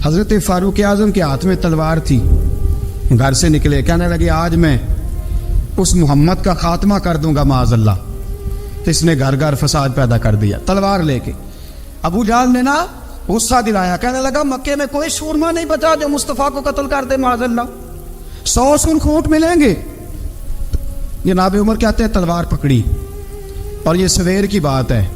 حضرت فاروق اعظم کے ہاتھ میں تلوار تھی، گھر سے نکلے، کہنے لگے آج میں اس محمد کا خاتمہ کر دوں گا معاذ اللہ۔ اس نے گھر گھر فساد پیدا کر دیا تلوار لے کے۔ ابو جہل نے نا غصہ دلایا، کہنے لگا مکے میں کوئی سورما نہیں بچا جو مصطفیٰ کو قتل کر دے معاذ اللہ، 100 سن خونٹ ملیں گے۔ جناب عمر کہتے ہیں تلوار پکڑی، اور یہ سویر کی بات ہے،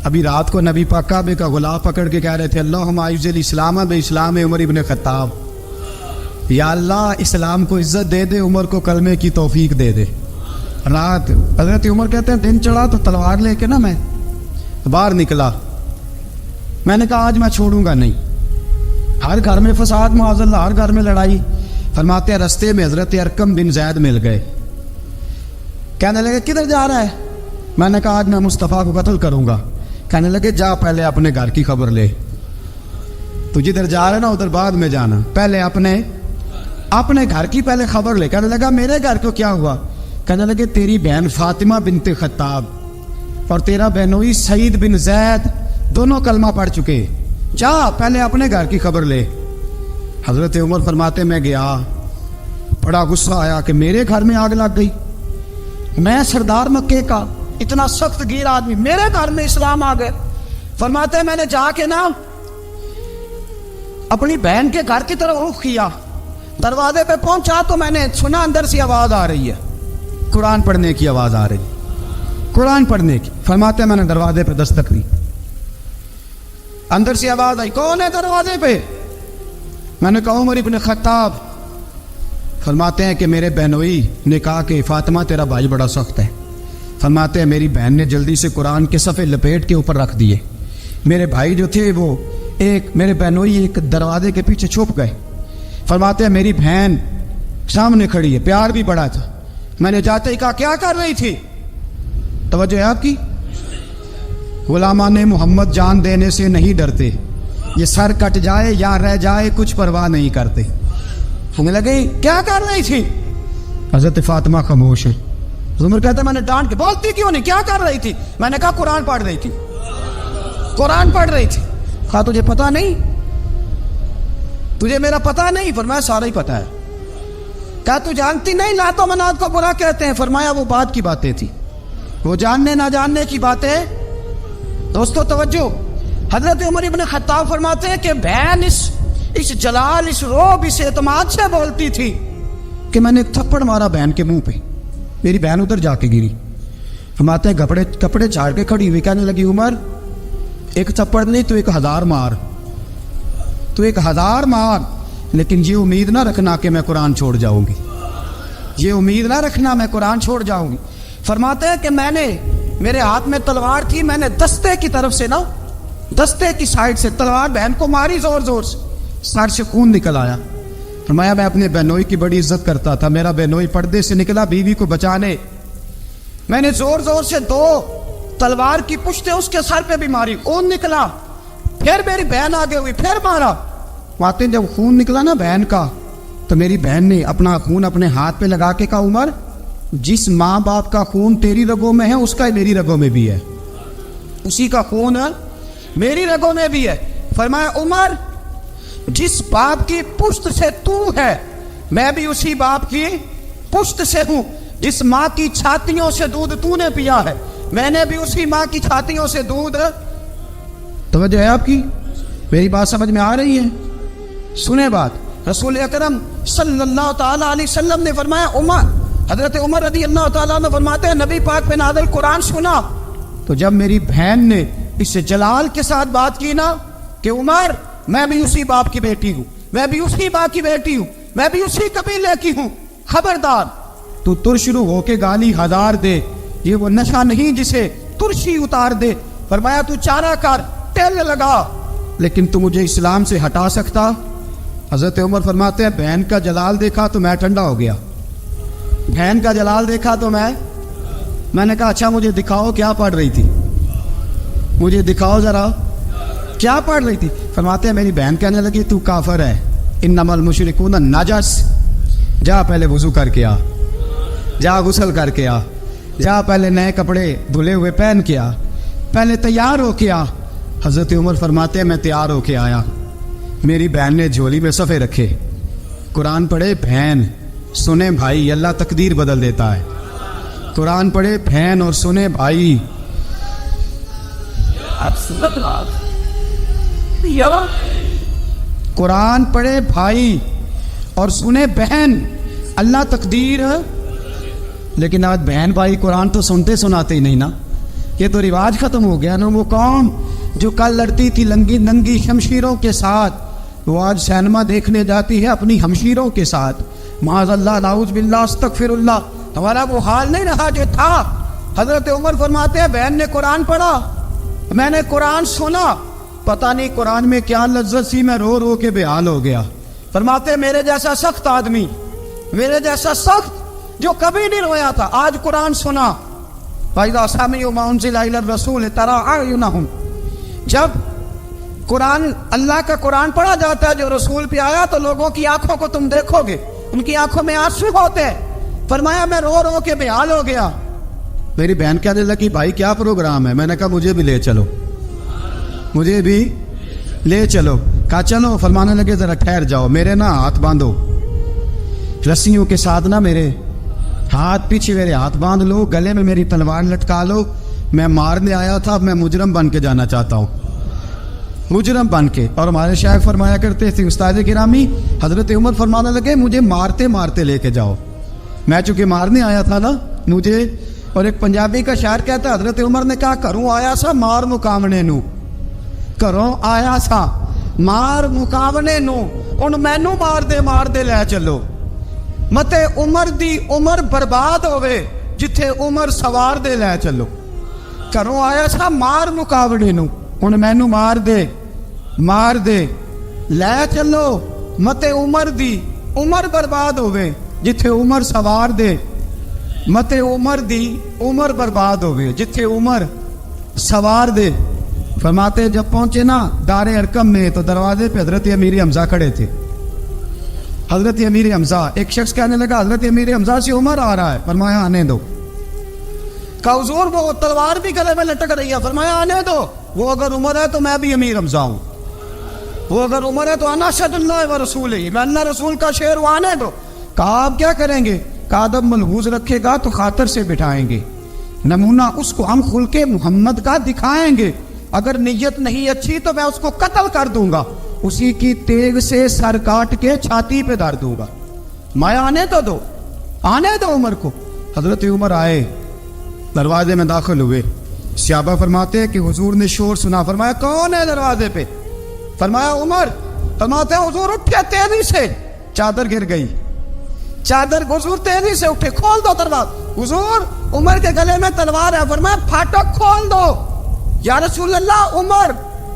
ابھی رات کو نبی پاک کعبے کا غلاف پکڑ کے کہہ رہے تھے اللہم اعز الاسلام باسلام عمر ابن خطاب، یا اللہ اسلام کو عزت دے دے، عمر کو کلمے کی توفیق دے دے۔ رات حضرت عمر کہتے ہیں دن چڑھا تو تلوار لے کے نا میں باہر نکلا، میں نے کہا آج میں چھوڑوں گا نہیں، ہر گھر میں فساد معاذ اللہ، ہر گھر میں لڑائی۔ فرماتے ہیں رستے میں حضرت ارقم بن زید مل گئے، کہنے لگے کدھر جا رہا ہے؟ میں نے کہا آج میں مصطفیٰ کو قتل کروں گا۔ کہنے لگے جا پہلے اپنے گھر کی خبر لے، تو جدھر جا رہا ہے نا ادھر بعد میں جانا، پہلے اپنے گھر کی پہلے خبر لے۔ کہنے لگا میرے گھر کو کیا ہوا؟ کہنے لگے تیری بہن فاطمہ بنت خطاب اور تیرا بہنوئی سعید بن زید دونوں کلمہ پڑھ چکے، جا پہلے اپنے گھر کی خبر لے۔ حضرت عمر فرماتے میں گیا، بڑا غصہ آیا کہ میرے گھر میں آگ لگ گئی، میں سردار مکے کا اتنا سخت گیر آدمی، میرے گھر میں اسلام آ گئے۔ فرماتے میں نے جا کے نا اپنی بہن کے گھر کی طرف رخ کیا، دروازے پہ پہنچا تو میں نے سنا اندر سے آواز آ رہی ہے، قرآن پڑھنے کی آواز آ رہی، قرآن پڑھنے کی۔ فرماتے میں نے دروازے پہ دستک دی، اندر سے آواز آئی کون ہے دروازے پہ؟ میں نے کہا عمر ابن خطاب۔ فرماتے ہیں کہ میرے بہنوئی نے کہا کہ فاطمہ تیرا بھائی بڑا سخت ہے۔ فرماتے ہیں میری بہن نے جلدی سے قرآن کے صفحے لپیٹ کے اوپر رکھ دیے، میرے بھائی جو تھے وہ میرے بہنوئی ایک دروازے کے پیچھے چھپ گئے۔ فرماتے ہیں میری بہن سامنے کھڑی ہے، پیار بھی بڑا تھا، میں نے جاتے ہی کہا کیا کر رہی تھی؟ توجہ ہے آپ کی؟ غلامان محمد جان دینے سے نہیں ڈرتے، یہ سر کٹ جائے یا رہ جائے کچھ پرواہ نہیں کرتے۔ ہمیں لگے کیا کر رہی تھی؟ حضرت فاطمہ خاموش ہے۔ عمر کہتا ہے میں نے ڈانٹ کے بولتی کیوں نہیں، کیا کر رہی تھی؟ میں نے کہا قرآن پڑھ رہی تھی، قرآن پڑھ رہی تھی۔ کہا تجھے پتا نہیں، تجھے میرا پتا نہیں؟ فرمایا سارا ہی پتا ہے۔ کہا تو جانتی نہیں لات و منات کو برا کہتے ہیں؟ فرمایا وہ بات کی باتیں تھی، وہ جاننے نہ جاننے کی باتیں۔ دوستو توجہ، حضرت عمر ابن خطاب فرماتے ہیں کہ بہن اس جلال، اس روب، اس اعتماد سے بولتی تھی کہ میں نے ایک تھپڑ مارا بہن کے منہ پہ، میری بہن ادھر جا کے گری۔ فرماتے ہیں کپڑے چھاڑ کے کھڑی ہوئی کہنے لگی عمر ایک تھپڑ نہیں تو 1000 مار، تو 1000 مار، لیکن یہ امید نہ رکھنا کہ میں قرآن چھوڑ جاؤں گی، یہ امید نہ رکھنا میں قرآن چھوڑ جاؤں گی۔ فرماتے ہیں کہ میرے ہاتھ میں تلوار تھی، میں نے دستے کی طرف سے نا، دستے کی سائڈ سے تلوار بہن کو ماری زور زور سے، سر سے خون نکل آیا۔ فرمایا میں اپنے بہنوئی کی بڑی عزت کرتا تھا، میرا بہنوئی پردے سے نکلا بیوی کو بچانے، میں نے زور زور سے 2 تلوار کی پشتیں اس کے سر پہ بھی ماری، خون نکلا، پھر میری بہن آگے ہوئی، پھر مارا۔ آتے جب خون نکلا نا بہن کا تو میری بہن نے اپنا خون اپنے ہاتھ پہ لگا کے کہا عمر جس ماں باپ کا خون تیری رگوں میں ہے اس کا میری رگوں میں بھی ہے، اسی کا خون میری رگوں میں بھی ہے۔ فرمایا عمر جس باپ کی پشت سے تو ہے میں بھی اسی باپ کی پشت سے ہوں، جس ماں کی چھاتیوں سے دودھ تو نے پیا ہے میں نے بھی اسی ماں کی چھاتیوں سے دودھ۔ توجہ ہے آپ کی؟ میری بات سمجھ میں آ رہی ہے؟ سنیں بات، رسول اکرم صلی اللہ تعالی علیہ وسلم نے فرمایا حضرت عمر رضی اللہ تعالیٰ عنہ فرماتے ہیں نبی پاک پہ نازل قرآن سنا تو جب میری بہن نے اس سے جلال کے ساتھ بات کی نا کہ عمر میں بھی اسی باپ کی بیٹی ہوں، میں بھی اسی باپ کی بیٹی ہوں، میں بھی اسی قبیلے کی ہوں، خبردار تو ترشرو ہو کے گالی 1000 دے، یہ وہ نشہ نہیں جسے ترشی اتار دے۔ فرمایا تو چارہ کر، تیل لگا، لیکن تو مجھے اسلام سے ہٹا سکتا؟ حضرت عمر فرماتے ہیں بہن کا جلال دیکھا تو میں ٹھنڈا ہو گیا، بہن کا جلال دیکھا تو میں نے کہا اچھا مجھے دکھاؤ کیا پڑھ رہی تھی، مجھے دکھاؤ ذرا کیا پڑھ رہی تھی۔ فرماتے ہیں میری بہن کہنے لگی تو کافر ہے، انما المشرکون نجس، جا پہلے وضو کر کے آ، جا غسل کر کے آ، جا پہلے نئے کپڑے دھلے ہوئے پہن کے آ، پہلے تیار ہو کے آ۔ حضرت عمر فرماتے ہیں میں تیار ہو کے آیا، میری بہن نے جھولی میں صفحے رکھے، قرآن پڑھے بہن، سنے بھائی، اللہ تقدیر بدل دیتا ہے۔ قرآن پڑھے بہن اور سنے بھائی، قرآن پڑھے بھائی اور سنے بہن، اللہ تقدیر۔ لیکن آج بہن بھائی قرآن تو سنتے سناتے ہی نہیں نا، یہ تو رواج ختم ہو گیا نا۔ وہ قوم جو کل لڑتی تھی ننگی شمشیروں کے ساتھ، وہ آج سینما دیکھنے جاتی ہے اپنی ہمشیروں کے ساتھ۔ معاذ اللہ، نعوذ باللہ، استغفر اللہ۔ ہمارا وہ حال نہیں رہا جو تھا۔ حضرت عمر فرماتے ہیں بہن نے قرآن پڑھا، میں نے قرآن سنا، پتہ نہیں قرآن میں کیا لذت سی، میں رو رو کے بے حال ہو گیا۔ فرماتے ہیں میرے جیسا سخت آدمی، میرے جیسا سخت جو کبھی نہیں رویا تھا، آج قرآن سنا۔ فَإِذَا سَمِعُوا مَا أُنزِلَ إِلَى الرَّسُولِ تَرَىٰ أَعْيُنَهُمْ، جب قرآن، اللہ کا قرآن پڑھا جاتا ہے جو رسول پہ آیا، تو لوگوں کی آنکھوں کو تم دیکھو گے، ان کی آنکھوں میں آنسو ہوتے ہیں۔ فرمایا میں رو رو کے بے حال ہو گیا۔ میری بہن کہنے لگی بھائی کیا پروگرام ہے؟ میں نے کہا مجھے بھی لے چلو، مجھے بھی لے چلو۔ کہا چلو۔ فرمانے لگے ذرا ٹھہر جاؤ، میرے نا ہاتھ باندھو رسیوں کے ساتھ، نا میرے ہاتھ پیچھے میرے ہاتھ باندھ لو، گلے میں میری تلوار لٹکا لو، میں مارنے آیا تھا، اب میں مجرم بن کے جانا چاہتا ہوں، مجرم بن کے۔ اور ہمارے شیخ فرمایا کرتے تھے، استاد گرامی حضرت عمر فرمانے لگے مجھے مارتے مارتے لے کے جاؤ، میں چونکہ مارنے آیا تھا نا مجھے۔ اور ایک پنجابی کا شاعر کہتا ہے حضرت عمر نے کہا گھروں آیا سا مار مقامنے نو، گھروں آیا سا مار مقامنے نو، ان مینو مار دے لے چلو، متے عمر دی عمر برباد ہوئے جتھے عمر سوار دے لے چلو۔ گھروں آیا سا مار مقابلے نو، ان مینو مار دے لے چلو، متے عمر دی عمر برباد ہوئے جتھے عمر سوار دے، متے عمر دی عمر برباد ہوئے جتھے عمر سوار دے۔ فرماتے جب پہنچے نا دار ارقم میں تو دروازے پہ حضرت امیر حمزہ کھڑے تھے۔ حضرت امیر حمزہ، ایک شخص کہنے لگا حضرت امیر حمزہ سے عمر آ رہا ہے، فرمایا آنے دو۔ کہا حضور وہ تلوار بھی گلے میں لٹک رہی ہے، فرمایا آنے دو، وہ اگر عمر ہے تو میں بھی امیر حمزہ ہوں، وہ اگر عمر ہے تو انا اشہد اللہ و رسول ہی، میں اللہ رسول کا شعر ہوں، آنے دو۔ کہا آپ کیا کریں گے؟ کہا ادب ملحوظ رکھے گا تو خاطر سے بٹھائیں گے، نمونہ اس کو ہم خلق محمد کا دکھائیں گے، اگر نیت نہیں اچھی تو میں اس کو قتل کر دوں گا، اسی کی تیغ سے سر کاٹ کے چھاتی پہ دھر دوں گا، میں آنے تو دو، آنے دو عمر کو۔ حضرت عمر آئے، دروازے میں داخل ہوئے، صحابہ فرماتے ہیں کہ حضور نے شور سنا، فرمایا کون ہے دروازے پہ؟ فرمایا عمر۔ فرماتے ہیں حضور اٹھے تیزی سے، چادر گر گئی، چادر، حضور تیزی سے اٹھے، کھول دو دروازہ۔ حضور عمر کے گلے میں تلوار ہے، فرمایا پھاٹک کھول دو۔ یا رسول اللہ عمر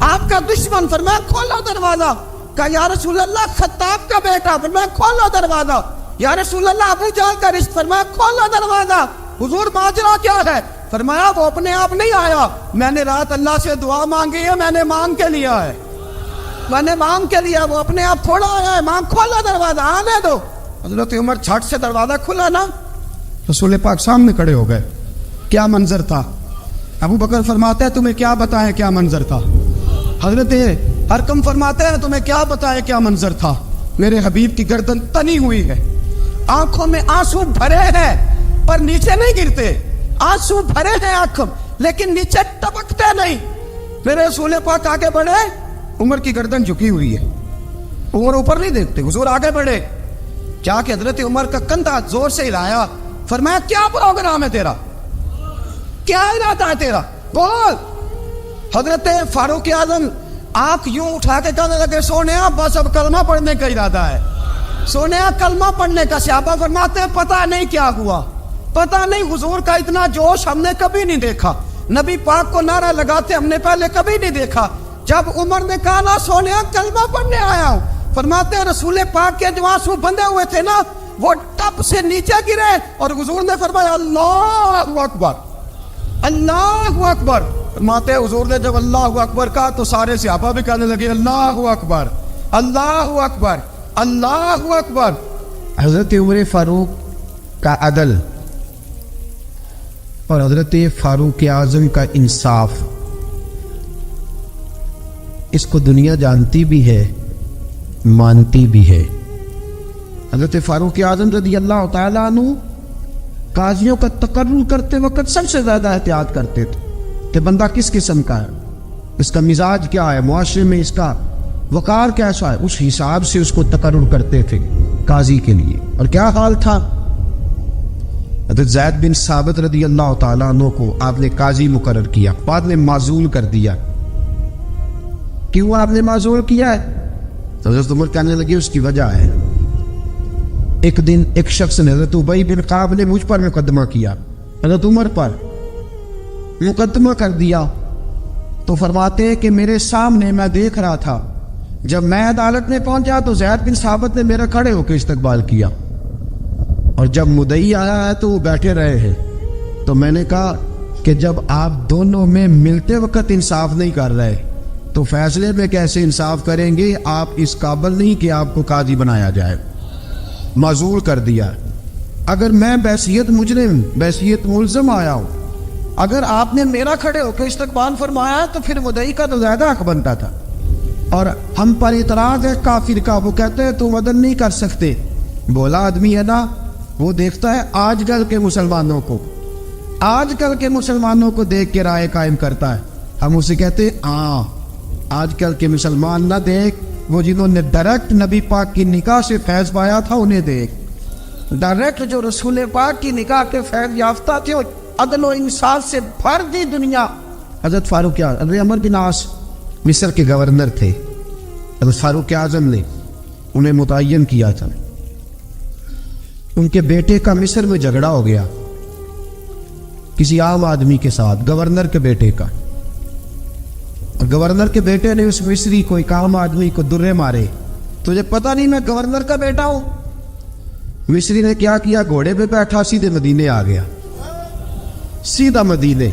آپ کا دشمن، فرمایا کھولو دروازہ۔ کہا یا رسول اللہ خطاب کا بیٹا، فرمایا کھولو دروازہ۔ یا رسول اللہ ابو جہل کا رشت، فرمایا کھولو دروازہ۔ حضور ماجرا کیا ہے؟ فرمایا وہ اپنے آپ نہیں آیا، میں نے رات اللہ سے دعا مانگی ہے، میں نے مانگ کے لیا ہے، میں نے مانگ کے لیا، وہ اپنے آپ تھوڑا آیا ہے، مانگ، کھولو دروازہ، آنے دو۔ حضرت عمر چھٹ سے دروازہ کھلا نا، رسول پاک سامنے کھڑے ہو گئے۔ کیا منظر تھا؟ ابو بکر فرماتے ہیں تمہیں کیا بتائیں کیا منظر تھا؟ حضرت ارقم فرماتے ہیں تمہیں کیا بتائیں کیا منظر تھا؟ میرے حبیب کی گردن تنی ہوئی ہے، آنکھوں میں آنسو بھرے ہیں پر نیچے نہیں گرتے، آنسو بھرے ہیں آنکھوں لیکن نیچے ٹپکتے نہیں۔ میرے رسول پاک آگے بڑھے، عمر کی گردن جھکی ہوئی ہے، عمر اوپر نہیں دیکھتے، حضور آگے بڑھے، جا کے حضرت عمر کا کندھا زور سے ہلایا، فرمایا کیا پروگرام ہے تیرا، کیا ارادہ ہے تیرا، بول۔ حضرت فاروق اعظم آنکھ یوں اٹھا کے کہنے لگے سونیا بس اب کلمہ پڑھنے کا ارادہ ہے، سونیا کلمہ پڑھنے کا۔ صحابہ فرماتے ہیں پتہ نہیں کیا ہوا، پتہ نہیں، حضور کا اتنا جوش ہم نے کبھی نہیں دیکھا، نبی پاک کو نعرہ لگاتے ہم نے پہلے کبھی نہیں دیکھا۔ جب عمر نے کہا نا سونیا کلمہ پڑھنے آیا ہوں، فرماتے ہیں رسول پاک کے جو آنسو بندے ہوئے تھے نا وہ ٹپ سے نیچے گرے، اور حضور نے فرمایا اللہ اکبر، اللہ اکبر۔ فرماتے ہیں حضور نے جب اللہ اکبر کہا تو سارے صحابہ بھی کہنے لگے اللہ اکبر، اللہ اکبر، اللہ اکبر۔ حضرت عمر فاروق کا عدل اور حضرت فاروق اعظم کا انصاف، اس کو دنیا جانتی بھی ہے مانتی بھی ہے۔ حضرت فاروق اعظم رضی اللہ تعالیٰ عنہ قاضیوں کا تقرر کرتے وقت سب سے زیادہ احتیاط کرتے تھے کہ بندہ کس قسم کا ہے، اس کا مزاج کیا ہے، معاشرے میں اس کا وقار کیسا ہے، اس حساب سے اس کو تقرر کرتے تھے قاضی کے لیے۔ اور کیا حال تھا، حضرت زید بن ثابت رضی اللہ تعالیٰ عنہ کو آپ نے قاضی مقرر کیا، بعد میں معزول کر دیا۔ کیوں آپ نے معزول کیا ہے؟ تو حضرت عمر کہنے لگے اس کی وجہ ہے، ایک دن ایک شخص نے، حضرت ابی بن کعب نے مجھ پر مقدمہ کیا، حضرت عمر پر مقدمہ کر دیا، تو فرماتے ہیں کہ میرے سامنے میں دیکھ رہا تھا، جب میں عدالت میں پہنچا تو زید بن ثابت نے میرا کھڑے ہو کے استقبال کیا، اور جب مدعی آیا ہے تو وہ بیٹھے رہے ہیں۔ تو میں نے کہا کہ جب آپ دونوں میں ملتے وقت انصاف نہیں کر رہے تو فیصلے میں کیسے انصاف کریں گے، آپ اس قابل نہیں کہ آپ کو قاضی بنایا جائے، معزول کر دیا۔ اگر میں بحیثیت مجرم، بحیثیت ملزم آیا ہوں، اگر آپ نے میرا کھڑے ہو کے استقبال فرمایا تو پھر مدعی کا تو زیادہ حق بنتا تھا۔ اور ہم پر اعتراض ہے کافر کا، وہ کہتے ہیں تم عدل نہیں کر سکتے، بولا آدمی ہے نا، وہ دیکھتا ہے آج کل کے مسلمانوں کو، آج کل کے مسلمانوں کو دیکھ کے رائے قائم کرتا ہے۔ ہم اسے کہتے ہیں ہاں آج کل کے مسلمان نہ دیکھ، وہ جنہوں نے ڈائریکٹ نبی پاک کی نکاح سے فیض پایا تھا انہیں دیکھ، ڈائریکٹ جو رسول پاک کی نکاح کے فیض یافتہ تھے، عدل و انصاف سے بھر دی دنیا۔ حضرت فاروق اعظم، حضرت عمرو بن عاص مصر کے گورنر تھے، حضرت فاروق اعظم نے انہیں متعین کیا تھا۔ ان کے بیٹے کا مصر میں جھگڑا ہو گیا کسی عام آدمی کے ساتھ، گورنر کے بیٹے کا، اور گورنر کے بیٹے نے اس مصری کو، ایک عام آدمی کو درے مارے۔ تجھے پتہ نہیں میں گورنر کا بیٹا ہوں؟ مصری نے کیا کیا، گھوڑے پہ بیٹھا سیدھے مدینے آ گیا، سیدھا مدینے۔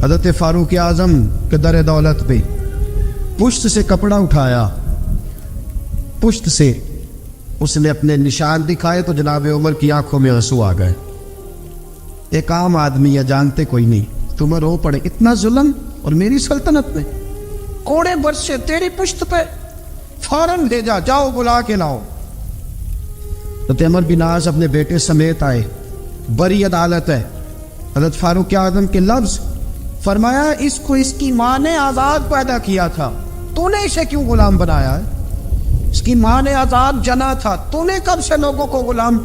حضرت فاروق اعظم کے در دولت پہ پشت سے کپڑا اٹھایا، پشت سے اس نے اپنے نشان دکھائے تو جناب عمر کی آنکھوں میں آنسو آ گئے۔ ایک عام آدمی ہے، جانتے کوئی نہیں، تمہیں رو پڑے، اتنا ظلم، اور میری سلطنت میں کوڑے برسے تیری پشت پہ، فوراً بھیجا، جاؤ بلا کے لاؤ۔ حضرت عمر بن عاص اپنے بیٹے سمیت آئے، بڑی عدالت ہے، حضرت فاروق اعظم کے لفظ، فرمایا اس کو اس کی ماں نے آزاد پیدا کیا تھا، تو نے اسے کیوں غلام بنایا ہے؟ اس کی ماں نے آزاد جنا تھا، تو نے کب سے لوگوں کو غلام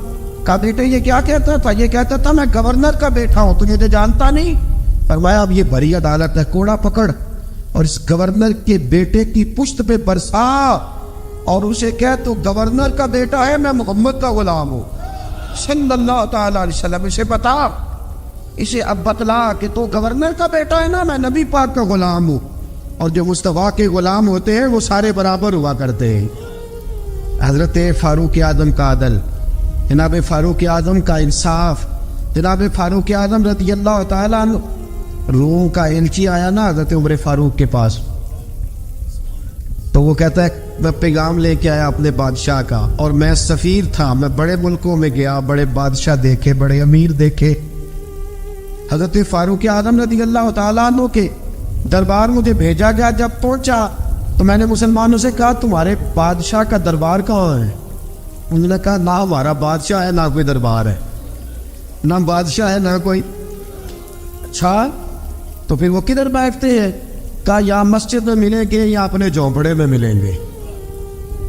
کا؟ بیٹے یہ کیا کہتا تھا؟ یہ کہتا تھا میں گورنر کا بیٹا ہوں، تجھے تو جانتا نہیں۔ فرمایا اب یہ بڑی عدالت ہے، کوڑا پکڑ اور اس گورنر کے بیٹے کی پشت پہ برسا، اور اسے کہہ تو گورنر کا بیٹا ہے، میں محمد کا غلام ہوں صلی اللہ تعالی علیہ وسلم۔ اسے بتا، اسے اب بتلا کہ تو گورنر کا بیٹا ہے نا، میں نبی پاک کا غلام ہوں، اور جو مصطفیٰ کے غلام ہوتے ہیں وہ سارے برابر ہوا کرتے ہیں۔ حضرت فاروق اعظم کا عدل، جناب فاروق اعظم کا انصاف، جناب فاروق اعظم رضی اللہ تعالیٰ عنہ۔ روم کا ایلچی آیا نا حضرت عمر فاروق کے پاس، تو وہ کہتا ہے میں پیغام لے کے آیا اپنے بادشاہ کا، اور میں سفیر تھا، میں بڑے ملکوں میں گیا، بڑے بادشاہ دیکھے، بڑے امیر دیکھے۔ حضرت فاروق اعظم رضی اللہ تعالیٰ عنہ کے دربار مجھے بھیجا گیا، جب پہنچا تو میں نے مسلمانوں سے کہا تمہارے بادشاہ کا دربار کہاں ہے؟ انہوں نے کہا نہ ہمارا بادشاہ ہے، نہ کوئی دربار ہے، نہ بادشاہ ہے، نہ کوئی۔ اچھا تو پھر وہ کدھر بیٹھتے ہیں؟ کہا یا مسجد میں ملیں گے یا اپنے جھونپڑے میں ملیں گے۔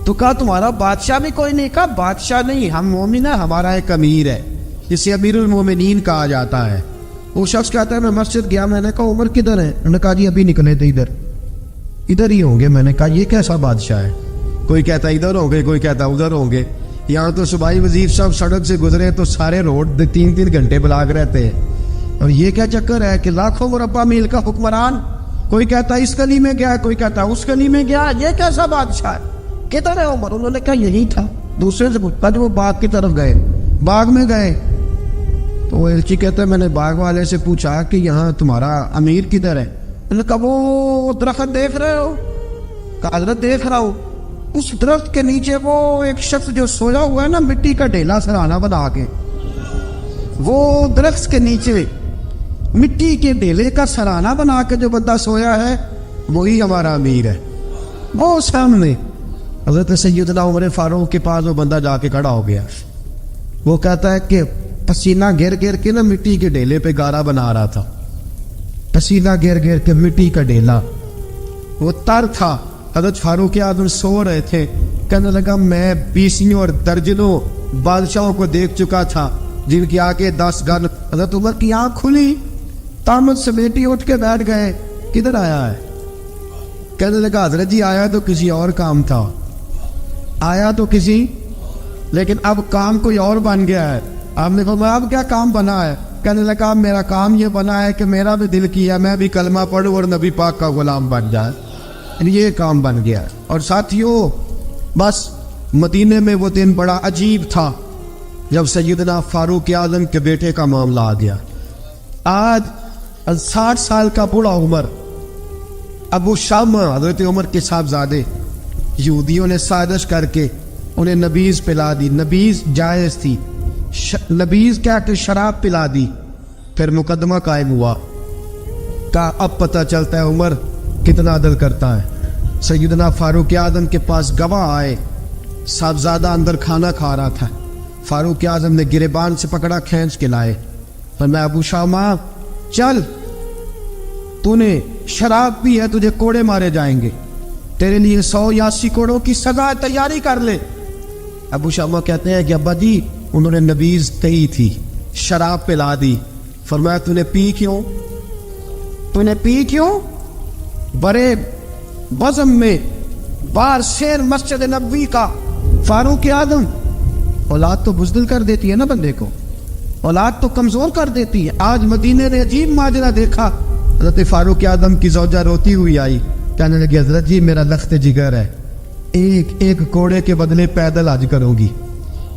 تو کہا تمہارا بادشاہ بھی کوئی نہیں؟ کہا بادشاہ نہیں، ہم مومن ہیں، ہمارا ایک امیر ہے جسے امیر المومنین کہا جاتا ہے۔ وہ شخص کہتا ہے میں مسجد گیا، میں نے کہا عمر کدھر ہے؟ انہوں نے کہا جی ابھی نکلے تھے، ادھر ہی ہوں گے۔ میں نے کہا یہ کیسا بادشاہ ہے؟ کوئی کہتا ادھر ہوں گے، کوئی کہتا ادھر ہوں گے۔ یہاں تو صوبائی وزیر صاحب سڑک سے گزرے تو سارے روڈ 3 گھنٹے بلاک رہتے ہیں، اور یہ کیا چکر ہے کہ لاکھوں مربع میل کا حکمران، کوئی کہتا اس گلی میں گیا، کوئی کہتا اس گلی میں گیا، یہ کیسا بادشاہ ہے؟ کدھر ہے عمر؟ انہوں نے کہا یہی تھا۔ دوسرے سے پوچھتا جو وہ باغ کی طرف گئے، باغ میں گئے تو وہ ایلچی کہتا ہے میں نے باغ والے سے پوچھا کہ یہاں تمہارا امیر کدھر ہے؟ انہوں نے کہا وہ درخت دیکھ رہے ہو؟ کہا حضرت دیکھ رہا ہوں۔ اس درخت کے نیچے وہ ایک شخص جو سویا ہوا ہے نا، مٹی کا ڈھیلا سرہانہ بنا کے، وہ درخت کے نیچے مٹی کے ڈھیلے کا سرہانہ بنا کے جو بندہ سویا ہے وہی ہمارا امیر ہے۔ وہ سامنے حضرت سیدنا عمر فاروق کے پاس وہ بندہ جا کے کھڑا ہو گیا. وہ کہتا ہے کہ پسینہ گر گر کے نا مٹی کے ڈھیلے پہ گارا بنا رہا تھا. پسینہ گر گر کے مٹی کا ڈھیلا, وہ تر تھا. حضرت فاروق اعظم سو رہے تھے. کہنے لگا میں بیسیوں اور درجنوں بادشاہوں کو دیکھ چکا تھا جن کی آگے 10 گن. حضرت عمر کی آنکھ کھلی, تامت سے بیٹی اٹھ کے بیٹھ گئے. کدھر آیا ہے؟ کہنے لگا حضرت جی آیا تو کسی اور کام تھا, آیا تو کسی, لیکن اب کام کوئی اور بن گیا ہے. آپ نے فرمایا اب کیا کام بنا ہے؟ کہنے لگا میرا کام یہ بنا ہے کہ میرا بھی دل کیا میں بھی کلمہ پڑھوں اور نبی پاک کا غلام بن جائے. یہ کام بن گیا. اور ساتھیوں بس مدینے میں وہ دن بڑا عجیب تھا جب سیدنا فاروق اعظم کے بیٹے کا معاملہ آ گیا. آج 60 سال کا بوڑھا عمر, ابو شامہ حضرت عمر کے صاحبزادے, یہودیوں نے سازش کر کے انہیں نبیذ پلا دی. نبیذ جائز تھی, نبیذ کیا کہ شراب پلا دی. پھر مقدمہ قائم ہوا. کہا اب پتہ چلتا ہے عمر کتنا عدل کرتا ہے. سیدنا فاروق اعظم کے پاس گواہ آئے. صاحبزادہ اندر کھانا کھا رہا تھا. فاروق اعظم نے گریبان سے پکڑا, کھینچ کے لائے. فرمایا ابو شامہ چل, تو نے شراب پی ہے, تجھے کوڑے مارے جائیں گے, تیرے لیے 180 کوڑوں کی سزا تیاری کر لے. ابو شامہ کہتے ہیں کہ ابا جی انہوں نے نبیذ کہی تھی, شراب پلا دی. فرمایا تو نے پی کیوں؟ تو نے پی کیوں؟ بڑے بزم میں بار شیر مسجد نبوی کا فاروق اعظم. اولاد تو بزدل کر دیتی ہے نا بندے کو, اولاد تو کمزور کر دیتی ہے. آج مدینے نے عجیب ماجرا دیکھا. حضرت فاروق اعظم کی زوجہ روتی ہوئی آئی, کہنے لگی حضرت جی میرا لخت جگر ہے, ایک ایک کوڑے کے بدلے پیدل حج کروں گی,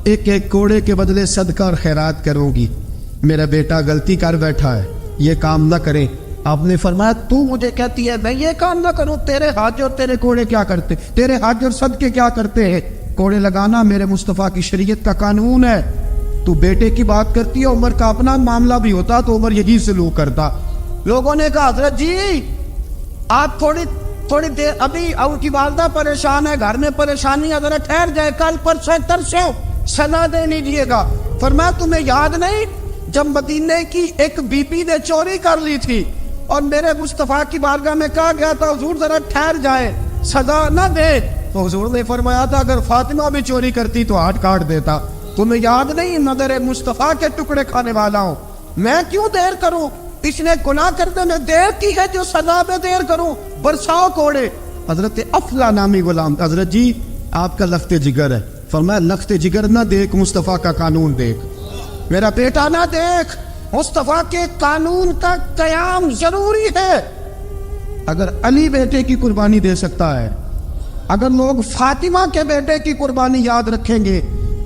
ایک ایک کوڑے کے بدلے صدقہ اور خیرات کروں گی. میرا بیٹا غلطی کر بیٹھا ہے, یہ کام نہ کرے. آپ نے فرمایا تو مجھے کہتی ہے میں یہ کام نہ کروں؟ تیرے حج اور تیرے کوڑے کیا کرتے, تیرے حج اور صدقے کیا کرتے ہیں؟ کوڑے لگانا میرے مصطفیٰ کی شریعت کا قانون ہے. تو بیٹے کی بات کرتی ہے, عمر کا اپنا معاملہ بھی ہوتا تو عمر یہی سلوک کرتا. لوگوں نے کہا حضرت جی آپ تھوڑی دیر, ابھی ان کی والدہ پریشان ہے, گھر میں پریشانی ہے, ذرا ٹھہر جائے, کل پرسوں ترسوں سزا دے لیجیے گا. فرمایا تمہیں یاد نہیں جب مدینے کی ایک بی پی نے چوری کر لی تھی اور میرے مصطفیٰ کی بارگاہ میں کہا گیا تھا حضور ذرا ٹھہر جائے, سزا نہ دے, تو حضور نے فرمایا تھا اگر فاطمہ بھی چوری کرتی تو ہاتھ کاٹ دیتا. تمہیں یاد نہیں نظر مصطفیٰ کے ٹکڑے کھانے والا ہوں, میں کیوں دیر کروں؟ اس نے گناہ کرنے میں دیر کی ہے جو سزا میں دیر کروں, برساؤ کوڑے. حضرت افلا نامی غلام, حضرت جی آپ کا لخت جگر ہے. فرمایا لخت جگر نہ دیکھ, مصطفیٰ کا قانون دیکھ. میرا بیٹا نہ دیکھ, مصطفیٰ کے قانون کا قیام ضروری ہے. اگر علی بیٹے کی قربانی دے سکتا ہے, اگر لوگ فاطمہ کے بیٹے کی قربانی یاد رکھیں گے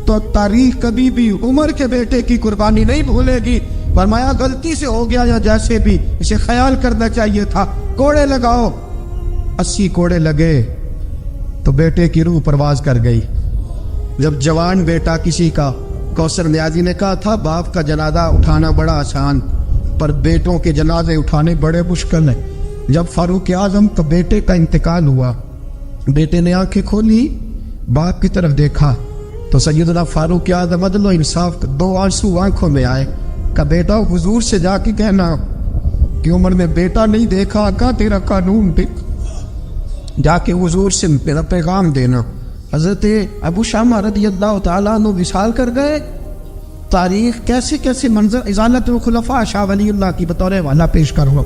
تو تاریخ کبھی بھی عمر کے بیٹے کی قربانی نہیں بھولے گی. فرمایا غلطی سے ہو گیا یا جیسے بھی, اسے خیال کرنا چاہیے تھا. کوڑے لگاؤ. 80 کوڑے لگے تو بیٹے کی روح پرواز کر گئی. جب جوان بیٹا کسی کا, کوثر نیازی نے کہا تھا باپ کا جنازہ اٹھانا بڑا آسان, پر بیٹوں کے جنازے اٹھانے بڑے مشکل ہیں. جب فاروق اعظم کا بیٹے کا انتقال ہوا, بیٹے نے آنکھیں کھولی, باپ کی طرف دیکھا تو سیدنا فاروق اعظم عدل و انصاف 2 آنسو آنکھوں میں آئے. کہ بیٹا حضور سے جا کے کہنا کہ عمر میں بیٹا نہیں دیکھا, آقا تیرا قانون دیکھ, جا کے حضور سے میرا پیغام دینا. حضرت ابو شامہ رضی اللہ تعالیٰ عنہ وصال کر گئے. تاریخ کیسے کیسے منظر ازالت الخلفاء شاہ ولی اللہ کی بطور والا پیش کرو.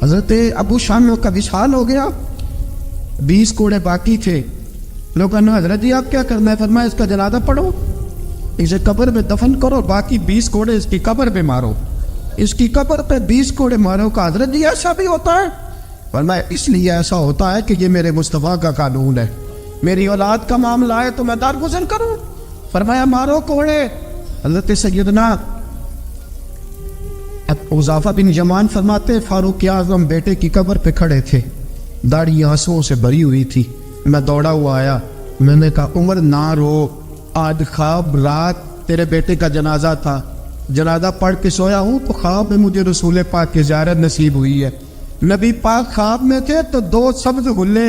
حضرت ابو شامہ کا وصال ہو گیا, 20 کوڑے باقی تھے. لوگوں نے حضرت جی آپ کیا کرنا ہے؟ فرمایا اس کا جنازہ پڑھو, اسے قبر میں دفن کرو, باقی 20 کوڑے اس کی قبر پہ مارو, اس کی قبر پہ 20 کوڑے مارو. کا حضرت جی ایسا بھی ہوتا ہے؟ فرمایا اس لیے ایسا ہوتا ہے کہ یہ میرے مصطفیٰ کا قانون ہے, میری اولاد کا معاملہ ہے تو میں درگزر کروں. فرمایا مارو کوڑے. حضرت سیدنا حذیفہ بن یمان فرماتے فاروق اعظم بیٹے کی قبر پہ کھڑے تھے, داڑھی آنسوؤں سے بھری ہوئی تھی. میں دوڑا ہوا آیا, میں نے کہا عمر نہ رو, آج خواب رات تیرے بیٹے کا جنازہ تھا, جنازہ پڑھ کے سویا ہوں تو خواب میں مجھے رسول پاک کی زیارت نصیب ہوئی ہے. نبی پاک خواب میں تھے تو 2 سبز غلے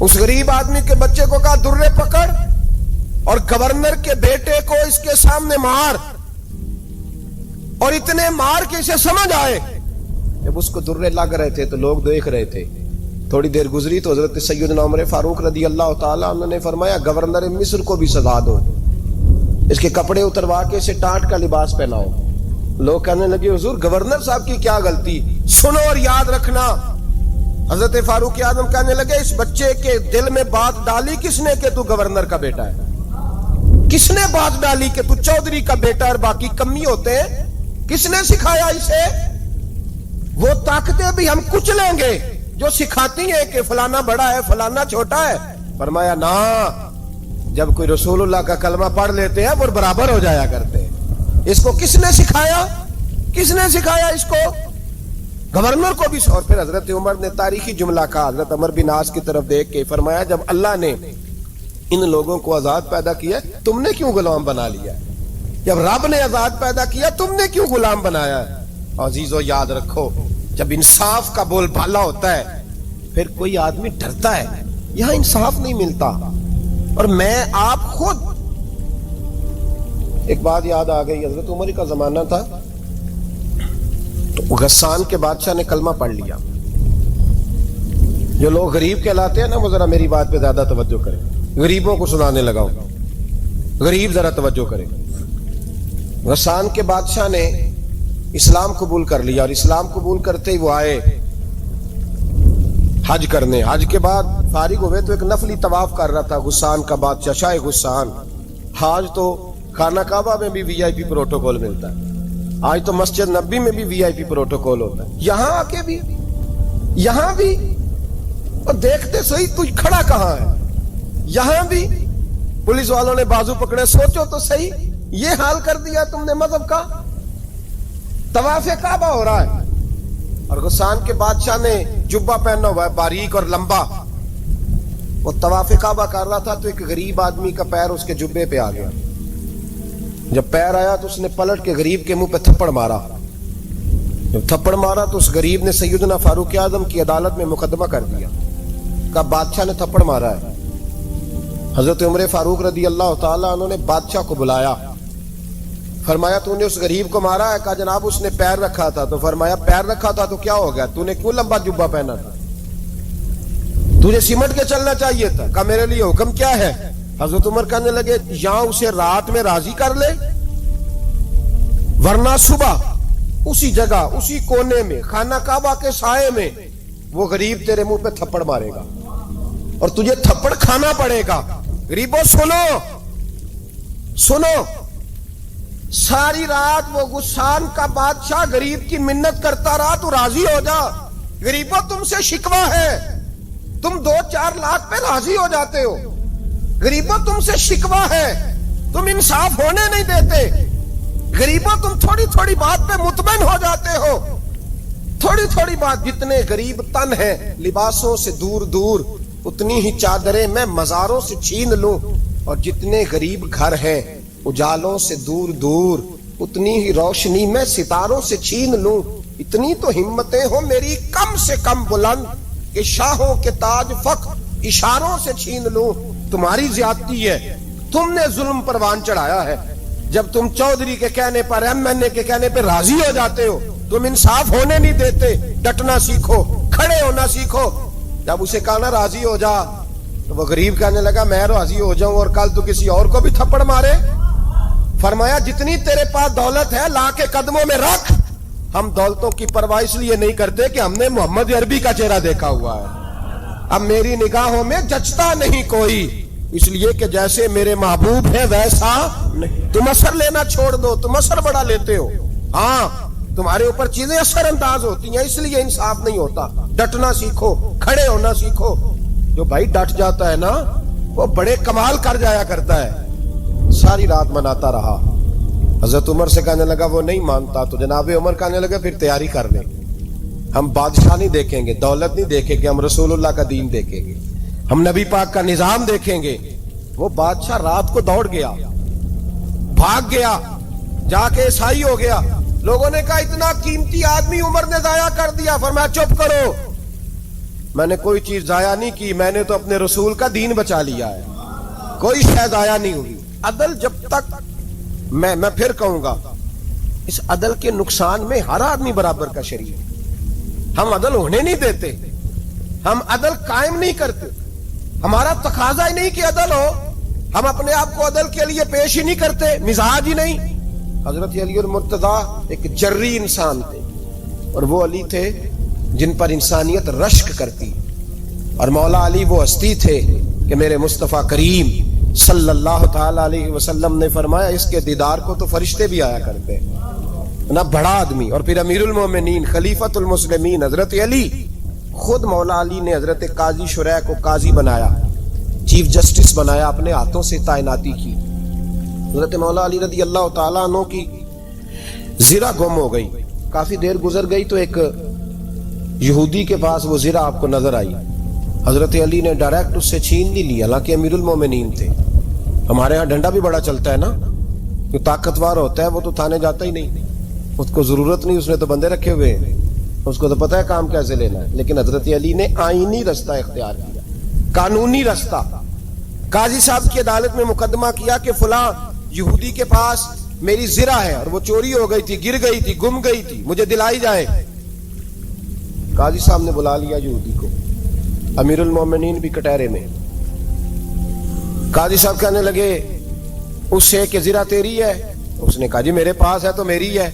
اس غریب آدمی کے بچے کو کہا درے پکڑ اور گورنر کے بیٹے کو اس کے سامنے مار، اور اتنے مار کے اسے سمجھ آئے۔ جب اس کو درے لگ رہے تھے تو لوگ دیکھ رہے تھے، تھوڑی دیر گزری تو حضرت سیدنا عمر فاروق رضی اللہ تعالیٰ عنہ نے فرمایا گورنر مصر کو بھی سزا دو، اس کے کپڑے اتروا کے اسے ٹانٹ کا لباس پہناؤ۔ لوگ کہنے لگے حضور گورنر صاحب کی کیا غلطی، سنو اور یاد رکھنا۔ حضرت فاروق اعظم کہنے لگے اس بچے کے دل میں بات ڈالی کس نے کہ تو گورنر کا بیٹا ہے؟ کس نے بات ڈالی کہ تو چودھری کا بیٹا اور باقی کمی ہوتے ہیں؟ کس نے سکھایا اسے؟ وہ طاقتیں بھی ہم کچھ لیں گے جو سکھاتی ہیں کہ فلانا بڑا ہے فلانا چھوٹا ہے۔ فرمایا نا، جب کوئی رسول اللہ کا کلمہ پڑھ لیتے ہیں وہ برابر ہو جایا کرتے ہیں۔ اس کو کس نے سکھایا؟ کس نے سکھایا اس کو؟ گورنر کو بھی۔ اور پھر حضرت عمر نے تاریخی جملہ کہا، حضرت عمر بن عاص کی طرف دیکھ کے فرمایا جب اللہ نے ان لوگوں کو آزاد پیدا کیا تم نے کیوں غلام بنا لیا؟ جب رب نے آزاد پیدا کیا تم نے کیوں غلام بنایا؟ عزیزو یاد رکھو، جب انصاف کا بول بالا ہوتا ہے پھر کوئی آدمی ڈرتا ہے، یہاں انصاف نہیں ملتا۔ اور میں آپ خود ایک بات یاد آ گئی، حضرت عمر کا زمانہ تھا، غسان کے بادشاہ نے کلمہ پڑھ لیا۔ جو لوگ غریب کہلاتے ہیں نا وہ ذرا میری بات پہ زیادہ توجہ کریں، غریبوں کو سنانے لگا ہوں، غریب ذرا توجہ کریں۔ غسان کے بادشاہ نے اسلام قبول کر لیا، اور اسلام قبول کرتے ہی وہ آئے حج کرنے۔ حج کے بعد فارغ ہوئے تو ایک نفلی طواف کر رہا تھا غسان کا بادشاہ، شاہ غسان۔ حج تو خانہ کعبہ میں بھی وی آئی پی پروٹوکول ملتا ہے، آج تو مسجد نبی میں بھی وی آئی پی پروٹوکول ہوتا ہے، یہاں آ کے بھی، یہاں بھی۔ اور دیکھتے صحیح تو کھڑا کہاں ہے؟ یہاں بھی پولیس والوں نے بازو پکڑے، سوچو تو صحیح یہ حال کر دیا تم نے مذہب کا۔ طواف کعبہ ہو رہا ہے اور غسان کے بادشاہ نے جبہ پہنا ہوا ہے باریک اور لمبا، وہ طواف کعبہ کر رہا تھا تو ایک غریب آدمی کا پیر اس کے جبے پہ آ گیا۔ جب پیر آیا تو اس نے پلٹ کے غریب کے منہ پہ تھپڑ مارا۔ جب تھپڑ مارا تو اس غریب نے سیدنا فاروق اعظم کی عدالت میں مقدمہ کر دیا، کہا بادشاہ نے تھپڑ مارا ہے۔ حضرت عمر فاروق رضی اللہ تعالیٰ عنہ نے بادشاہ کو بلایا، فرمایا تو نے اس غریب کو مارا ہے؟ کہا جناب اس نے پیر رکھا تھا۔ تو فرمایا پیر رکھا تھا تو کیا ہو گیا؟ تو نے کیوں لمبا جبہ پہنا تھا؟ تجھے سمٹ کے چلنا چاہیے تھا۔ کہا میرے لیے حکم کیا ہے؟ حضرت عمر کہنے لگے یہاں اسے رات میں راضی کر لے، ورنہ صبح اسی جگہ اسی کونے میں خانہ کعبہ کے سائے میں وہ غریب تیرے منہ پہ تھپڑ مارے گا اور تجھے تھپڑ کھانا پڑے گا۔ غریبوں سنو سنو، ساری رات وہ غسان کا بادشاہ غریب کی منت کرتا رہا تو راضی ہو جا۔ غریبوں تم سے شکوہ ہے، تم 2-4 لاکھ پہ راضی ہو جاتے ہو۔ غریبوں تم سے شکوہ ہے، تم انصاف ہونے نہیں دیتے۔ غریبوں تم تھوڑی تھوڑی بات پہ مطمئن ہو جاتے ہو، تھوڑی تھوڑی بات۔ جتنے غریب تن ہیں لباسوں سے دور دور، اتنی ہی چادریں میں مزاروں سے چھین لوں، اور جتنے غریب گھر ہیں اجالوں سے دور دور، اتنی ہی روشنی میں ستاروں سے چھین لوں۔ اتنی تو ہمتیں ہو میری کم سے کم بلند کہ شاہوں کے تاج فخر اشاروں سے چھین لوں۔ تمہاری زیادتی ہے، تم نے ظلم پروان چڑھایا ہے۔ جب تم چودھری کے کہنے پر ایم این اے کے کہنے پہ راضی ہو جاتے ہو، تم انصاف ہونے نہیں دیتے۔ ڈٹنا سیکھو، کھڑے ہونا سیکھو۔ جب اسے کہا نا راضی ہو جا تو وہ غریب کہنے لگا میں راضی ہو جاؤں اور کل تو کسی اور کو بھی تھپڑ مارے؟ فرمایا جتنی تیرے پاس دولت ہے لا کے قدموں میں رکھ۔ ہم دولتوں کی پرواہ اس لیے نہیں کرتے کہ ہم نے محمد عربی کا چہرہ دیکھا ہوا ہے، اب میری نگاہوں میں جچتا نہیں کوئی، اس لیے کہ جیسے میرے محبوب ہے ویسا نہیں۔ تم اثر لینا چھوڑ دو، تم اثر بڑا لیتے ہو۔ ہاں تمہارے اوپر چیزیں اثر انداز ہوتی ہیں، اس لیے انصاف نہیں ہوتا۔ ڈٹنا سیکھو، کھڑے ہونا سیکھو۔ جو بھائی ڈٹ جاتا ہے نا وہ بڑے کمال کر جایا کرتا ہے۔ ساری رات مناتا رہا۔ حضرت عمر سے کہنے لگا وہ نہیں مانتا، تو جناب عمر کہنے لگا پھر تیاری کر لیں، ہم بادشاہ نہیں دیکھیں گے، دولت نہیں دیکھیں گے، ہم رسول اللہ کا دین دیکھیں گے، ہم نبی پاک کا نظام دیکھیں گے۔ وہ بادشاہ رات کو دوڑ گیا، بھاگ گیا، جا کے عیسائی ہو گیا۔ لوگوں نے کہا اتنا قیمتی آدمی عمر نے ضائع کر دیا۔ فرمایا چپ کرو، میں نے کوئی چیز ضائع نہیں کی, میں نے تو اپنے رسول کا دین بچا لیا ہے, کوئی شے ضائع نہیں ہوئی. عدل جب تک میں پھر کہوں گا, اس عدل کے نقصان میں ہر آدمی برابر کا شریک ہے. ہم عدل ہونے نہیں دیتے, ہم عدل قائم نہیں کرتے, ہمارا تقاضا ہی نہیں کہ عدل ہو, ہم اپنے آپ کو عدل کے لیے پیش ہی نہیں کرتے, مزاج ہی نہیں. حضرت علی المرتضیٰ ایک جری انسان تھے, اور وہ علی تھے جن پر انسانیت رشک کرتی, اور مولا علی وہ ہستی تھے کہ میرے مصطفیٰ کریم صلی اللہ تعالی علیہ وسلم نے فرمایا اس کے دیدار کو تو فرشتے بھی آیا کرتے. نہ بڑا آدمی, اور پھر امیر المومنین خلیفۃ المسلمین حضرت علی, خود مولا علی نے حضرت قاضی شریح کو قاضی بنایا, چیف جسٹس بنایا, اپنے ہاتھوں سے تعیناتی کی. حضرت مولا علی رضی اللہ تعالیٰ عنہ کی زرہ گم ہو گئی, کافی دیر گزر گئی تو ایک یہودی کے پاس وہ زرہ آپ کو نظر آئی. حضرت علی نے ڈائریکٹ اس سے چھین نہیں لی, حالانکہ امیر المومنین تھے. ہمارے ہاں ڈنڈا بھی بڑا چلتا ہے نا, جو طاقتور ہوتا ہے وہ تو تھانے جاتا ہی نہیں, اس کو ضرورت نہیں, اس نے تو بندے رکھے ہوئے ہیں, اس کو تو پتہ ہے کام کیسے لینا ہے. لیکن حضرت علی نے آئینی رستہ اختیار کیا, قانونی رستہ. قاضی صاحب کی عدالت میں مقدمہ کیا کہ فلاں یہودی کے پاس میری زرہ ہے اور وہ چوری ہو گئی تھی, گر گئی تھی, گم گئی تھی, مجھے دلائی جائے. قاضی صاحب نے بلا لیا یہودی کو, امیر المومنین بھی کٹہرے میں. قاضی صاحب کہنے لگے اس سے کہ زرہ تیری ہے؟ اس نے کہا جی میرے پاس ہے تو میری ہے.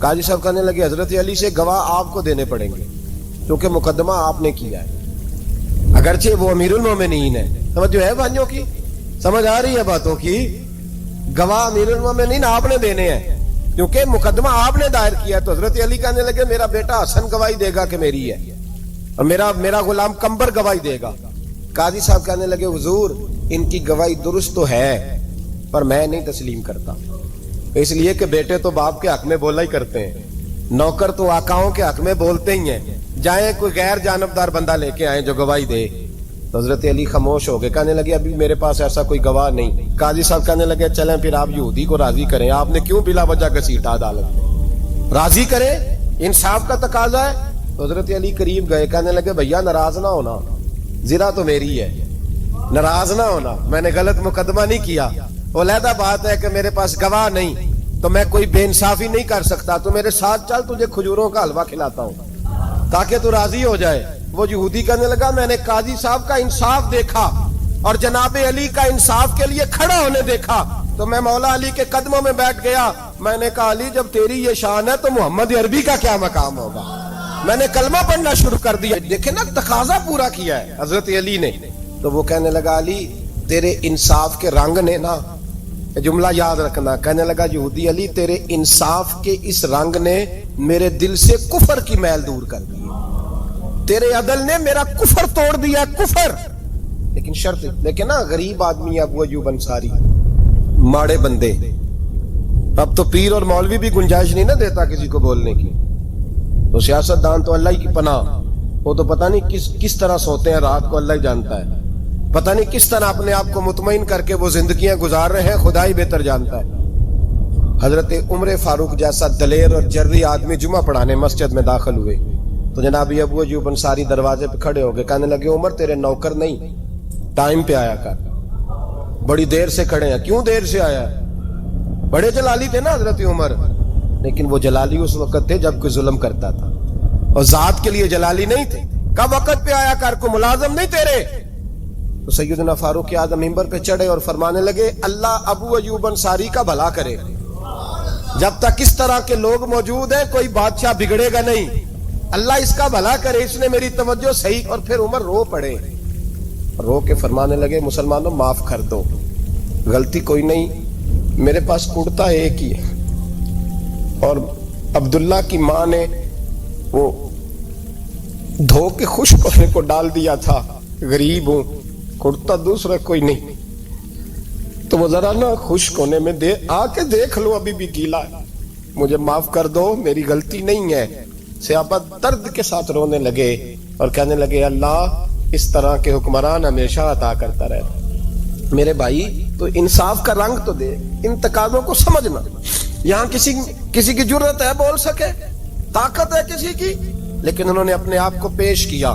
قاضی صاحب کہنے لگے حضرت علی سے گواہ آپ کو دینے پڑیں گے کیونکہ مقدمہ آپ نے کیا ہے, اگرچہ وہ امیر المومنین ہے. سمجھ ہے بھائیوں کی, سمجھ آ رہی ہے باتوں کی؟ گواہ امیر المومنین آپ نے دینے ہیں کیونکہ مقدمہ آپ نے دائر کیا. تو حضرت علی کہنے لگے میرا بیٹا حسن گواہی دے گا کہ میری ہے, اور میرا غلام کمبر گواہی دے گا. قاضی صاحب کہنے لگے حضور ان کی گواہی درست تو ہے پر میں نہیں تسلیم کرتا, اس لیے کہ بیٹے تو باپ کے حق میں بولا ہی کرتے ہیں, نوکر تو آقاؤں کے حق میں بولتے ہی ہیں. جائیں کوئی غیر جانبدار بندہ لے کے آئیں جو گواہی دے. تو حضرت علی خاموش ہو گئے, کہنے لگے ابھی میرے پاس ایسا کوئی گواہ نہیں. قاضی صاحب کہنے لگے چلیں پھر آپ یہودی کو راضی کریں, آپ نے کیوں بلا وجہ گھسیٹا عدالت میں, راضی کریں, انصاف کا تقاضا ہے. تو حضرت علی قریب گئے, کہنے لگے بھیا ناراض نہ ہونا, زرہ تو میری ہے, ناراض نہ ہونا, میں نے غلط مقدمہ نہیں کیا. علیحدہ بات ہے کہ میرے پاس گواہ نہیں تو میں کوئی بے انصافی نہیں کر سکتا, تو میرے ساتھ چل تجھے کھجوروں کا حلوہ کھلاتا ہوں تاکہ تو راضی ہو جائے. وہ یہودی کہنے لگا میں نے قاضی صاحب کا انصاف دیکھا اور جناب علی کا انصاف کے لیے کھڑا ہونے دیکھا تو میں مولا علی کے قدموں میں بیٹھ گیا. میں نے کہا علی جب تیری یہ شان ہے تو محمد عربی کا کیا مقام ہوگا. میں نے کلمہ پڑھنا شروع کر دیا. دیکھیں نا تقاضا پورا کیا ہے حضرت علی نے. تو وہ کہنے لگا علی تیرے انصاف کے رنگ نے نا, جملہ یاد رکھنا, کہنے لگا یہودی علی تیرے انصاف کے اس رنگ نے میرے دل سے کفر کی میل دور کر دی, تیرے عدل نے میرا کفر توڑ دیا, کفر. لیکن شرط دیکھیں نا, غریب آدمی ابو ایوب انصاری, ماڑے بندے, اب تو پیر اور مولوی بھی گنجائش نہیں نہ دیتا کسی کو بولنے کی, تو سیاست دان تو اللہ ہی کی پناہ, وہ تو پتہ نہیں کس طرح سوتے ہیں رات کو, اللہ ہی جانتا ہے, پتہ نہیں کس طرح اپنے آپ کو مطمئن کر کے وہ زندگیاں گزار رہے ہیں, خدا ہی بہتر جانتا ہے. حضرت عمر فاروق جیسا دلیر اور جرری آدمی جمعہ پڑھانے مسجد میں داخل ہوئے تو جناب ابو ایوب انصاری دروازے پہ کھڑے ہو گئے, کہنے لگے عمر تیرے نوکر نہیں, ٹائم پہ آیا کر, بڑی دیر سے کھڑے ہیں. کیوں دیر سے آیا؟ بڑے جلالی تھے نا حضرت عمر, لیکن وہ جلالی اس وقت تھے جب کوئی ظلم کرتا تھا, اور ذات کے لیے جلالی نہیں تھے. کب وقت پہ آیا کر, کو ملازم نہیں تیرے. تو سیدنا فاروق اعظم منبر پہ چڑھے اور فرمانے لگے اللہ ابو ایوب انصاری کا بھلا کرے, جب تک اس طرح کے لوگ موجود ہیں کوئی بادشاہ بگڑے گا نہیں, اللہ اس کا بھلا کرے, اس نے میری توجہ صحیح. اور پھر عمر رو پڑے, رو کے فرمانے لگے مسلمانوں معاف کر دو, غلطی کوئی نہیں, میرے پاس کرتا ایک ہی ہے, اور عبداللہ کی ماں نے وہ دھو کے خشک ہونے کو ڈال دیا تھا, غریب ہوں, کرتا دوسرا کوئی نہیں, تو وہ ذرا نا خشک ہونے میں آ کے دیکھ لو ابھی بھی گیلا ہے, مجھے معاف کر دو, میری غلطی نہیں ہے. صحابہ درد کے ساتھ رونے لگے اور کہنے لگے اللہ اس طرح کے حکمران ہمیشہ عطا کرتا رہے. میرے بھائی تو انصاف کا رنگ تو دے, ان تقاضوں کو سمجھنا. یہاں کسی کی جرت ہے بول سکے, طاقت ہے کسی کی, لیکن انہوں نے اپنے آپ کو پیش کیا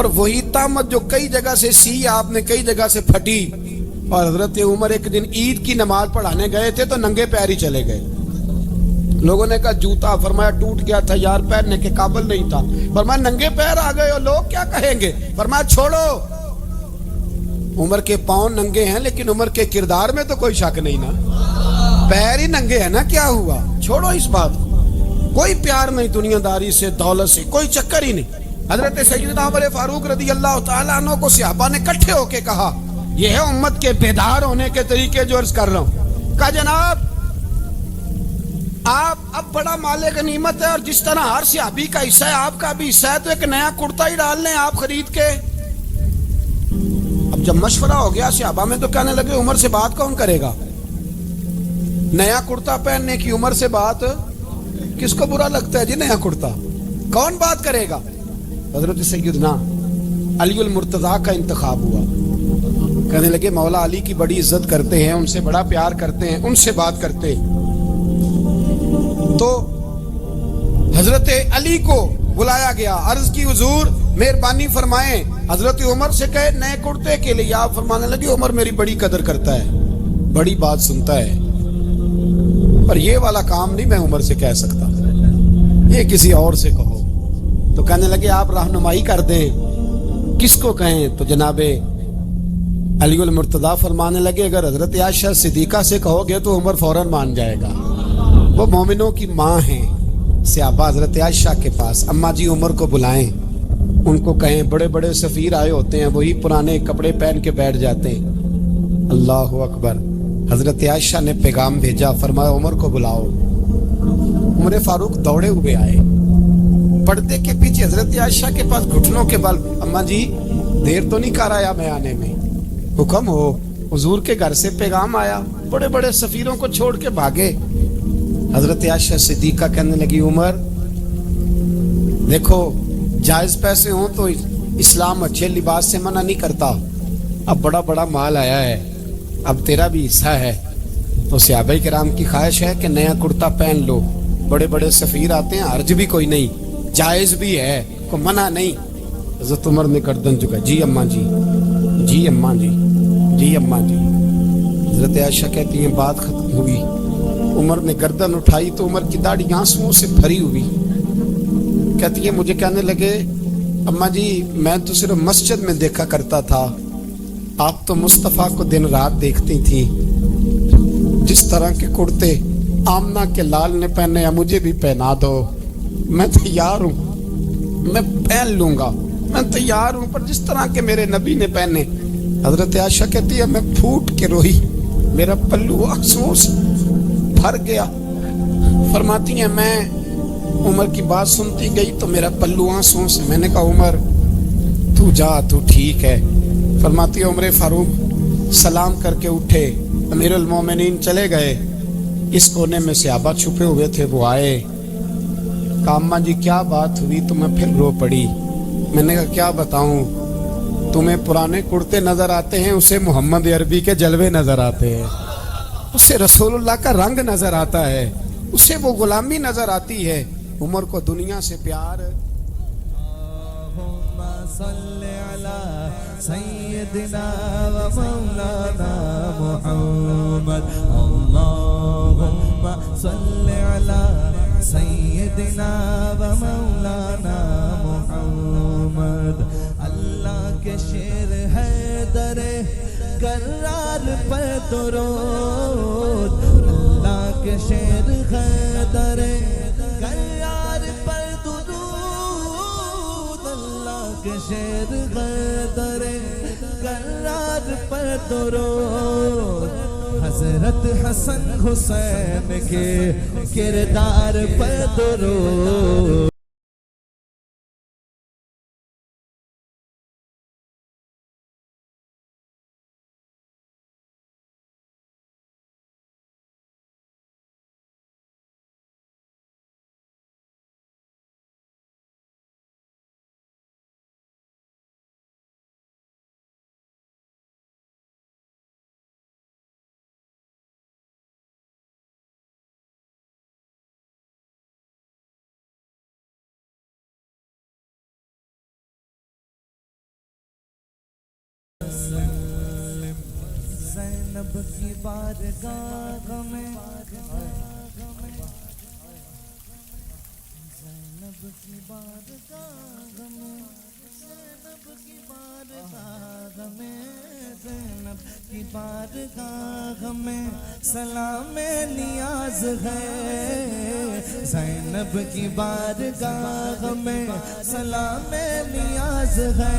اور وہی طامت جو کئی جگہ سے سی آپ نے کئی جگہ سے پھٹی. اور حضرت عمر ایک دن عید کی نماز پڑھانے گئے تھے تو ننگے پیر ہی چلے گئے. لوگوں نے کہا جوتا, فرمایا ٹوٹ گیا تھا یار, پہننے کے قابل نہیں تھا. فرمایا ننگے پیر آ گئے اور لوگ کیا کہیں گے. فرمایا چھوڑو, عمر کے پاؤں ننگے ہیں لیکن عمر کے کردار میں تو کوئی شک نہیں نا, پیر ہی ننگے ہیں نا, کیا ہوا, چھوڑو اس بات کو. کوئی پیار نہیں دنیا داری سے, دولت سے, کوئی چکر ہی نہیں. حضرت سیدنا عمر فاروق رضی اللہ تعالیٰ عنہ کو صحابہ نے کٹھے ہو کے کہا, یہ ہے امت کے بیدار ہونے کے طریقے جو عرض کر رہا ہوں. کہا جناب آپ اب بڑا مال غنیمت ہے اور جس طرح ہر صحابی کا حصہ ہے آپ کا بھی حصہ ہے, تو ایک نیا کرتا ہی ڈال لیں آپ خرید کے. اب جب مشورہ ہو گیا صحابہ میں تو کہنے لگے عمر سے بات کون کرے گا, نیا کرتا پہننے کی عمر سے بات کس کو برا لگتا ہے جی, نیا کرتا کون بات کرے گا. حضرت سیدنا علی المرتضیٰ کا انتخاب ہوا. کہنے لگے مولا علی کی بڑی عزت کرتے ہیں, ان سے بڑا پیار کرتے ہیں, ان سے بات کرتے. تو حضرت علی کو بلایا گیا, عرض کی حضور مہربانی فرمائیں. حضرت عمر سے کہے نئے کرتے کے لیے, آپ فرمانے لگے عمر میری بڑی قدر کرتا ہے, بڑی بات سنتا ہے, پر یہ والا کام نہیں میں عمر سے کہہ سکتا, یہ کسی اور سے کہو. تو کہنے لگے آپ رہنمائی کر دیں کس کو کہیں. تو جناب علی المرتضیٰ فرمانے لگے اگر حضرت عائشہ صدیقہ سے کہو گے تو عمر فوراً مان جائے گا, وہ مومنوں کی ماں ہیں. صحابہ حضرت عائشہ کے پاس, اماں جی عمر کو بلائیں, ان کو کہیں بڑے بڑے سفیر آئے ہوتے ہیں, وہی پرانے کپڑے پہن کے بیٹھ جاتے ہیں. اللہ اکبر. حضرت عائشہ نے پیغام بھیجا, فرمایا عمر کو بلاؤ. عمر فاروق دوڑے ہوئے آئے, پردے کے پیچھے حضرت عائشہ کے پاس گھٹنوں کے بل, اماں جی دیر تو نہیں کر آیا میں آنے میں, حکم ہو. حضور کے گھر سے پیغام آیا, بڑے بڑے سفیروں کو چھوڑ کے بھاگے. حضرت عائشہ صدیقہ کہنے لگی عمر دیکھو جائز پیسے ہوں تو اسلام اچھے لباس سے منع نہیں کرتا, اب بڑا بڑا مال آیا ہے, اب تیرا بھی حصہ ہے, تو صحابہ کرام کی خواہش ہے کہ نیا کرتا پہن لو. بڑے بڑے سفیر آتے ہیں, حرج بھی کوئی نہیں, جائز بھی ہے, کو منع نہیں. حضرت عمر نے گردن جھکا, جی اماں جی, جی اماں جی, جی اماں جی. حضرت عائشہ کہتی ہیں بات ختم ہوئی, عمر نے گردن اٹھائی تو عمر کی داڑھی آنسوؤں سے بھری ہوئی. کہتی ہے مجھے کہنے لگے اماں جی میں تو صرف مسجد میں دیکھا کرتا تھا, آپ تو مصطفیٰ کو دن رات دیکھتی تھی, جس طرح کے کرتے آمنہ کے لال نے پہنے ہیں مجھے بھی پہنا دو, میں تیار ہوں, میں پہن لوں گا, میں تیار ہوں, پر جس طرح کے میرے نبی نے پہنے. حضرت عائشہ کہتی ہے میں پھوٹ کے روئی, میرا پلو آنسوؤں سے بھر گیا. فرماتی ہیں میں عمر کی بات سنتی گئی تو میرا پلو آنسوؤں سے, میں نے کہا عمر تو جا, تو ٹھیک ہے. فرماتی ہے عمر فاروق سلام کر کے اٹھے, امیر المومنین چلے گئے. اس کونے میں صحابہ چھپے ہوئے تھے, وہ آئے. کہا اماں جی کیا بات ہوئی, تو میں پھر رو پڑی. میں نے کہا کیا بتاؤں, تمہیں پرانے کرتے نظر آتے ہیں, اسے محمد عربی کے جلوے نظر آتے ہیں, اسے رسول اللہ کا رنگ نظر آتا ہے, اسے وہ غلامی نظر آتی ہے. عمر کو دنیا سے پیار. اللہم صلی علی سیدنا و مولانا محمد, اللہم صلی علی سیدنا و مولانا محمد. اللہ کے شیر ہے درے کرار پر درود, اللہ کے شیر ہے درے کرار پر درود, اللہ کے شیر ہے درے کرار پر درود. حضرت حسن حسین کے کردار پر درود. زینب کی بارگاہ میں زینب کی بارگاہ میں زینب کی بارگاہ میں زینب کی بارگاہ میں سلام نیاز ہے زینب کی بارگاہ میں سلام نیاز ہے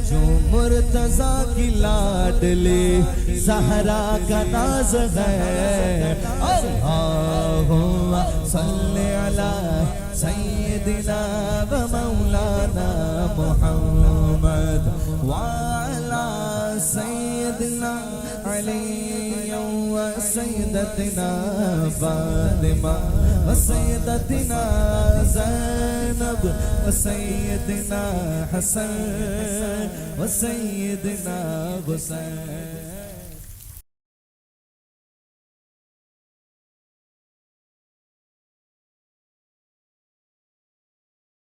جو مرتضیٰ کی لاڈلی زہرا کا ناز ہے اللہم صلی علی سیدنا و مولانا محمد وعلی سیدنا علی و سیدتنا فاطمہ و سیدتنا زینب و سیدنا حسن و سیدنا حسین